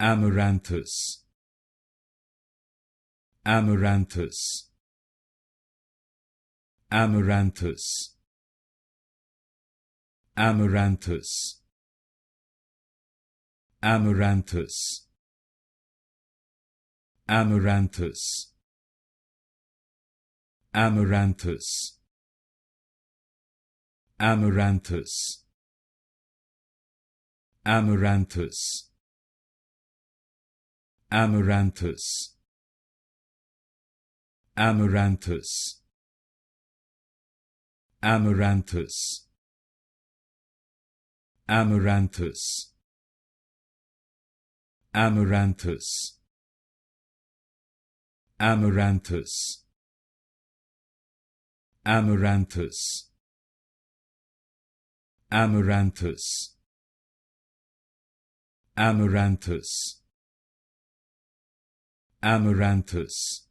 Amaranthus, Amaranthus, Amaranthus, Amaranthus, Amaranthus, Amaranthus, Amaranthus, Amaranthus, Amaranthus, Amaranthus, Amaranthus, Amaranthus, Amaranthus, Amaranthus, Amaranthus, Amaranthus, Amaranthus, Amaranthus, Amaranthus,